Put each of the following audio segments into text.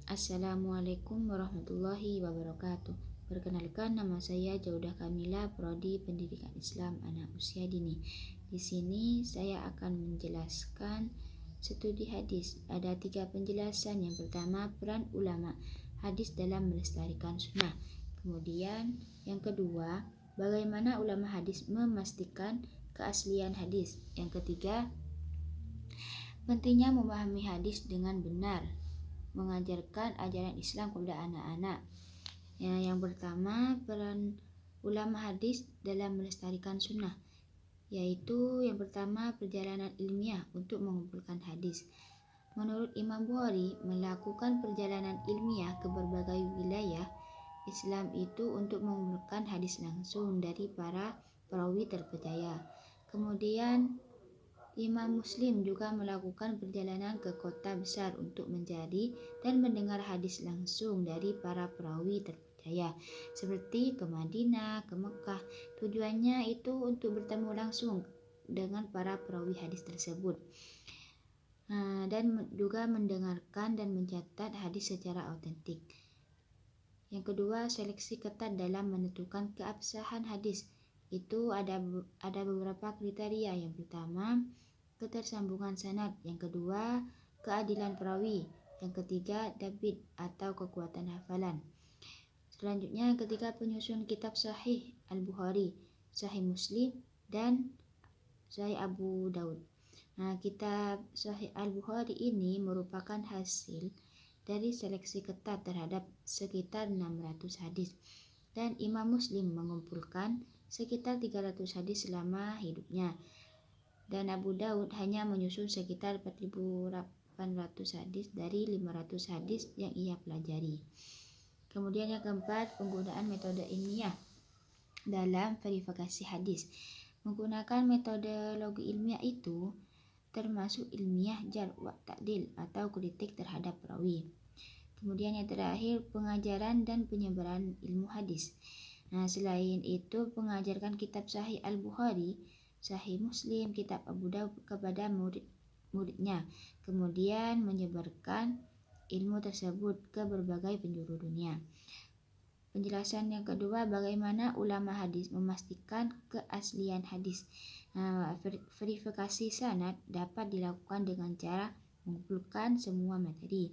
Assalamualaikum warahmatullahi wabarakatuh. Perkenalkan, nama saya Jaudah Kamila, Prodi Pendidikan Islam Anak Usia Dini. Di sini saya akan menjelaskan studi hadis. Ada 3 penjelasan. Yang pertama, peran ulama hadis dalam melestarikan sunnah. Kemudian yang kedua, bagaimana ulama hadis memastikan keaslian hadis. Yang ketiga, pentingnya memahami hadis dengan benar, mengajarkan ajaran Islam kepada anak-anak. Yang pertama, peran ulama hadis dalam melestarikan sunnah, yaitu yang pertama, perjalanan ilmiah untuk mengumpulkan hadis. Menurut Imam Bukhari, melakukan perjalanan ilmiah ke berbagai wilayah Islam itu untuk mengumpulkan hadis langsung dari para perawi terpercaya. Kemudian Imam Muslim juga melakukan perjalanan ke kota besar untuk mencari dan mendengar hadis langsung dari para perawi terpercaya, seperti ke Madinah, ke Mekah. Tujuannya itu untuk bertemu langsung dengan para perawi hadis tersebut, dan juga mendengarkan dan mencatat hadis secara autentik. Yang kedua, seleksi ketat dalam menentukan keabsahan hadis. Itu ada beberapa kriteria. Yang pertama, ketersambungan sanad. Yang kedua, keadilan perawi. Yang ketiga, dabit atau kekuatan hafalan. Selanjutnya, yang ketiga, penyusun kitab Sahih Al-Bukhari, Sahih Muslim, dan Sahih Abu Daud. Kitab Sahih Al-Bukhari ini merupakan hasil dari seleksi ketat terhadap sekitar 600 hadis, dan Imam Muslim mengumpulkan sekitar 300 hadis selama hidupnya, dan Abu Daud hanya menyusun sekitar 4.800 hadis dari 500 hadis yang ia pelajari. Kemudian yang keempat, penggunaan metode ilmiah dalam verifikasi hadis. Menggunakan metodologi ilmiah itu termasuk ilmiah jarh wa ta'dil atau kritik terhadap perawi. Kemudian yang terakhir, pengajaran dan penyebaran ilmu hadis. Selain itu, mengajarkan kitab Sahih Al-Bukhari, Sahih Muslim, kitab Abu Daud kepada murid-muridnya, kemudian menyebarkan ilmu tersebut ke berbagai penjuru dunia. Penjelasan yang kedua, bagaimana ulama hadis memastikan keaslian hadis. Verifikasi sanad dapat dilakukan dengan cara mengumpulkan semua materi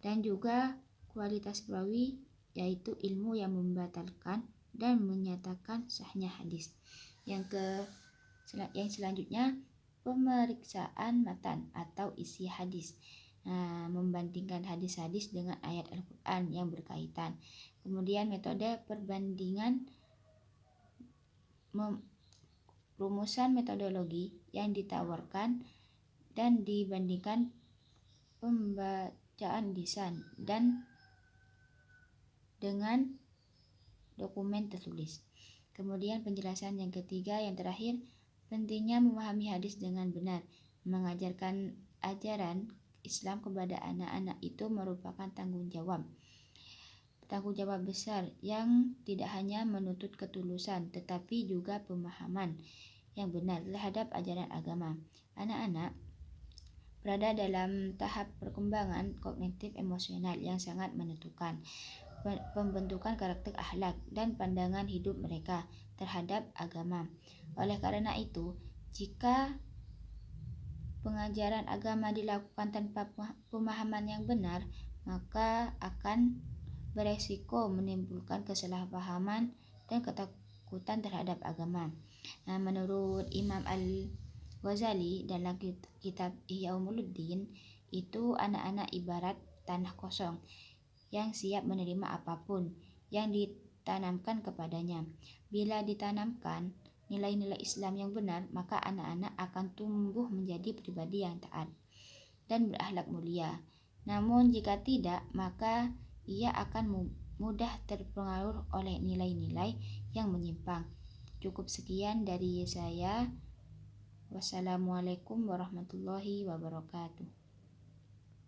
dan juga kualitas perawi, yaitu ilmu yang membatalkan dan menyatakan sahnya hadis. Yang selanjutnya, pemeriksaan matan atau isi hadis. Membandingkan hadis-hadis dengan ayat Al-Quran yang berkaitan. Kemudian metode perbandingan, rumusan metodologi yang ditawarkan dan dibandingkan pembacaan lisan dan dengan dokumen tertulis. Kemudian penjelasan yang ketiga, yang terakhir, pentingnya memahami hadis dengan benar. Mengajarkan ajaran Islam kepada anak-anak itu merupakan tanggung jawab besar yang tidak hanya menuntut ketulusan tetapi juga pemahaman yang benar terhadap ajaran agama. Anak-anak berada dalam tahap perkembangan kognitif emosional yang sangat menentukan pembentukan karakter akhlak dan pandangan hidup mereka terhadap agama. Oleh karena itu, jika pengajaran agama dilakukan tanpa pemahaman yang benar, maka akan beresiko menimbulkan kesalahpahaman dan ketakutan terhadap agama. Menurut Imam Al-Ghazali dalam kitab Ihya Ulumuddin, itu anak-anak ibarat tanah kosong yang siap menerima apapun yang ditanamkan kepadanya. Bila ditanamkan nilai-nilai Islam yang benar, maka anak-anak akan tumbuh menjadi pribadi yang taat dan berakhlak mulia. Namun jika tidak, maka ia akan mudah terpengaruh oleh nilai-nilai yang menyimpang. Cukup sekian dari saya. Wassalamualaikum warahmatullahi wabarakatuh.